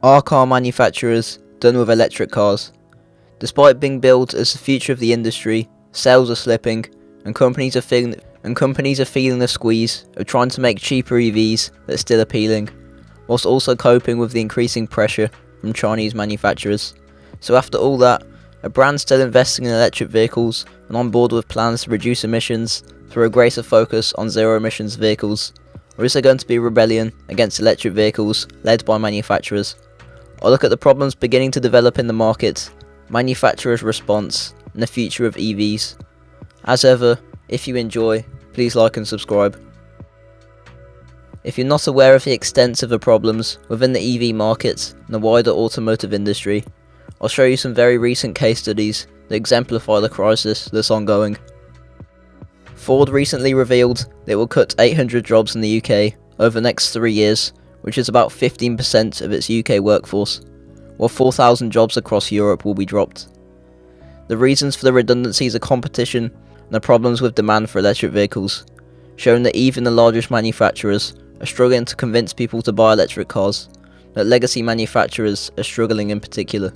Are car manufacturers done with electric cars? Despite being billed as the future of the industry, sales are slipping, and companies are feeling the squeeze of trying to make cheaper EVs that are still appealing, whilst also coping with the increasing pressure from Chinese manufacturers. So after all that, are brands still investing in electric vehicles and on board with plans to reduce emissions through a greater focus on zero emissions vehicles? Or is there going to be a rebellion against electric vehicles led by manufacturers? I'll look at the problems beginning to develop in the market, manufacturers' response, and the future of EVs. As ever, if you enjoy, please like and subscribe. If you're not aware of the extent of the problems within the EV market and the wider automotive industry, I'll show you some very recent case studies that exemplify the crisis that's ongoing. Ford recently revealed they will cut 800 jobs in the UK over the next 3 years, which is about 15% of its UK workforce, while 4,000 jobs across Europe will be dropped. The reasons for the redundancies are competition and the problems with demand for electric vehicles, showing that even the largest manufacturers are struggling to convince people to buy electric cars, that legacy manufacturers are struggling in particular.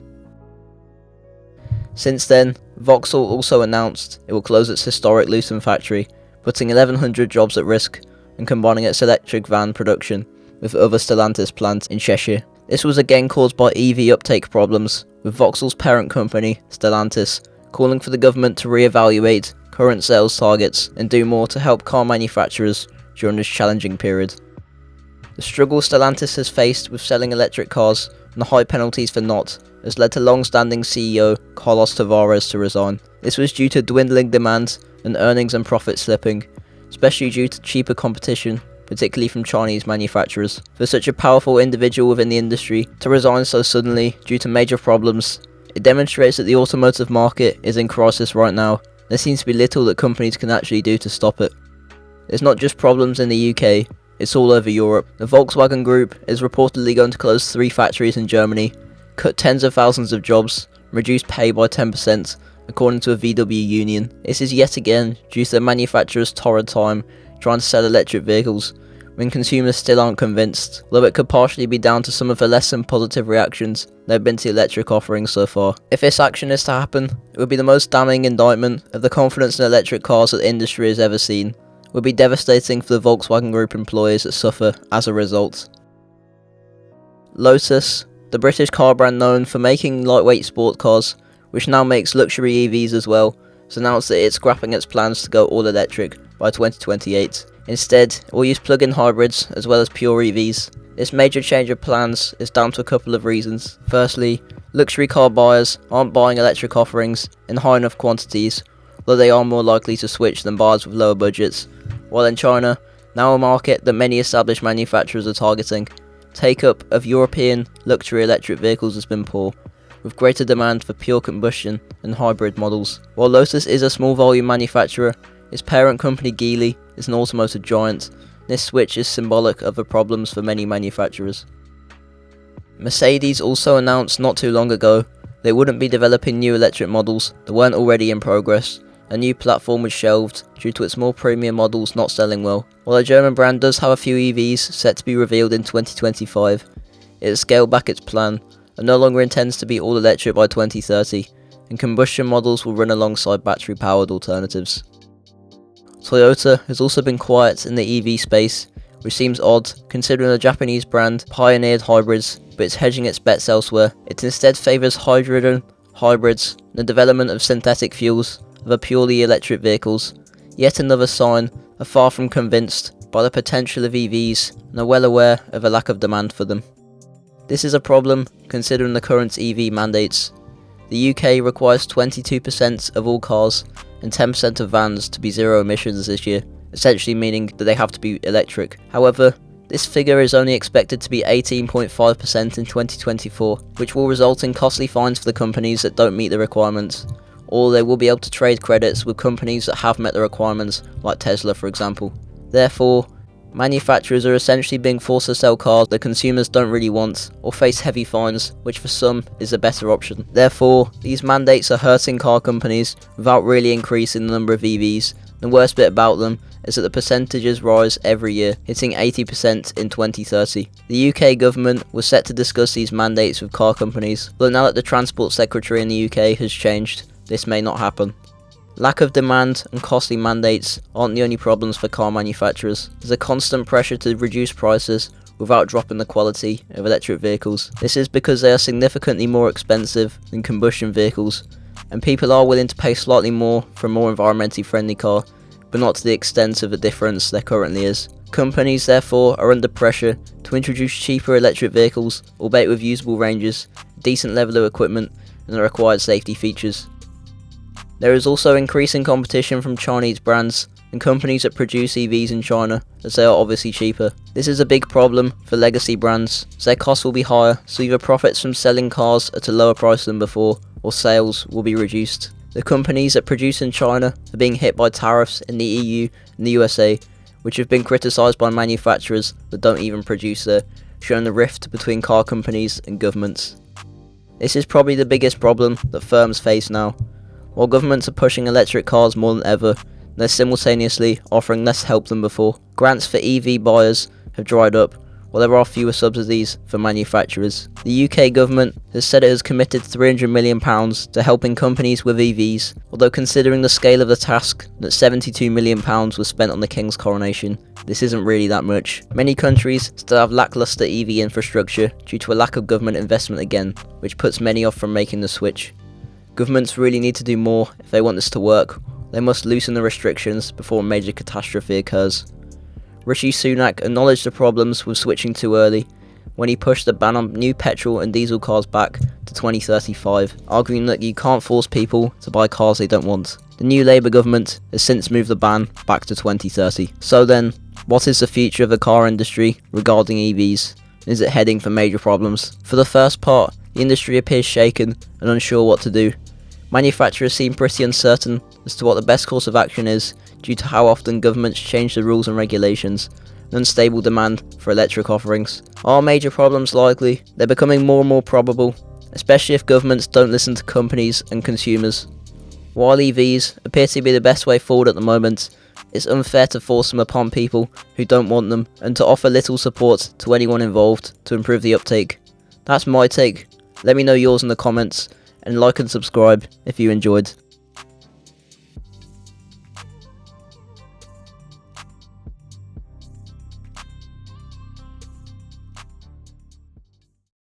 Since then, Vauxhall also announced it will close its historic Luton factory, putting 1,100 jobs at risk and combining its electric van production with other Stellantis plants in Cheshire. This was again caused by EV uptake problems, with Vauxhall's parent company, Stellantis, calling for the government to re-evaluate current sales targets and do more to help car manufacturers during this challenging period. The struggle Stellantis has faced with selling electric cars and the high penalties for not has led to long-standing CEO Carlos Tavares to resign. This was due to dwindling demand and earnings and profits slipping, especially due to cheaper competition, particularly from Chinese manufacturers. For such a powerful individual within the industry to resign so suddenly due to major problems, it demonstrates that the automotive market is in crisis right now. There seems to be little that companies can actually do to stop it. It's not just problems in the UK, it's all over Europe. The Volkswagen Group is reportedly going to close 3 factories in Germany, cut tens of thousands of jobs, and reduce pay by 10%, according to a VW union. This is yet again due to the manufacturer's torrid time trying to sell electric vehicles, when consumers still aren't convinced, though it could partially be down to some of the less than positive reactions there have been to electric offerings so far. If this action is to happen, it would be the most damning indictment of the confidence in electric cars that the industry has ever seen. It would be devastating for the Volkswagen Group employees that suffer as a result. Lotus, the British car brand known for making lightweight sport cars, which now makes luxury EVs as well, has announced that it's scrapping its plans to go all electric by 2028. Instead, it will use plug-in hybrids as well as pure EVs. This major change of plans is down to a couple of reasons. Firstly, luxury car buyers aren't buying electric offerings in high enough quantities, though they are more likely to switch than buyers with lower budgets. While in China, now a market that many established manufacturers are targeting, take-up of European luxury electric vehicles has been poor, with greater demand for pure combustion and hybrid models. While Lotus is a small volume manufacturer, its parent company Geely is an automotive giant. This switch is symbolic of the problems for many manufacturers. Mercedes also announced not too long ago they wouldn't be developing new electric models that weren't already in progress. A new platform was shelved due to its more premium models not selling well. While the German brand does have a few EVs set to be revealed in 2025, it has scaled back its plan and no longer intends to be all electric by 2030, and combustion models will run alongside battery powered alternatives. Toyota has also been quiet in the EV space, which seems odd considering the Japanese brand pioneered hybrids, but it's hedging its bets elsewhere. It instead favours hydrogen, hybrids, and the development of synthetic fuels over purely electric vehicles. Yet another sign are far from convinced by the potential of EVs and are well aware of a lack of demand for them. This is a problem considering the current EV mandates. The UK requires 22% of all cars and 10% of vans to be zero emissions this year, essentially meaning that they have to be electric. However, this figure is only expected to be 18.5% in 2024, which will result in costly fines for the companies that don't meet the requirements, or they will be able to trade credits with companies that have met the requirements, like Tesla for example. Therefore, manufacturers are essentially being forced to sell cars that consumers don't really want, or face heavy fines, which for some is a better option. Therefore, these mandates are hurting car companies without really increasing the number of EVs. The worst bit about them is that the percentages rise every year, hitting 80% in 2030. The UK government was set to discuss these mandates with car companies, but now that the Transport Secretary in the UK has changed, this may not happen. Lack of demand and costly mandates aren't the only problems for car manufacturers. There's a constant pressure to reduce prices without dropping the quality of electric vehicles. This is because they are significantly more expensive than combustion vehicles, and people are willing to pay slightly more for a more environmentally friendly car, but not to the extent of the difference there currently is. Companies therefore are under pressure to introduce cheaper electric vehicles, albeit with usable ranges, a decent level of equipment, and the required safety features. There is also increasing competition from Chinese brands and companies that produce EVs in China, as they are obviously cheaper. This is a big problem for legacy brands, as their costs will be higher, so either profits from selling cars at a lower price than before, or sales will be reduced. The companies that produce in China are being hit by tariffs in the EU and the USA, which have been criticised by manufacturers that don't even produce there, showing the rift between car companies and governments. This is probably the biggest problem that firms face now. While governments are pushing electric cars more than ever, they're simultaneously offering less help than before. Grants for EV buyers have dried up, while there are fewer subsidies for manufacturers. The UK government has said it has committed £300 million to helping companies with EVs, although considering the scale of the task, that £72 million was spent on the King's coronation, this isn't really that much. Many countries still have lacklustre EV infrastructure due to a lack of government investment again, which puts many off from making the switch. Governments really need to do more if they want this to work. They must loosen the restrictions before a major catastrophe occurs. Rishi Sunak acknowledged the problems with switching too early when he pushed the ban on new petrol and diesel cars back to 2035, arguing that you can't force people to buy cars they don't want. The new Labour government has since moved the ban back to 2030. So then, what is the future of the car industry regarding EVs? Is it heading for major problems? For the first part, the industry appears shaken and unsure what to do. Manufacturers seem pretty uncertain as to what the best course of action is due to how often governments change the rules and regulations and unstable demand for electric offerings. Are major problems likely? They're becoming more and more probable, especially if governments don't listen to companies and consumers. While EVs appear to be the best way forward at the moment, it's unfair to force them upon people who don't want them and to offer little support to anyone involved to improve the uptake. That's my take. Let me know yours in the comments, and like and subscribe if you enjoyed.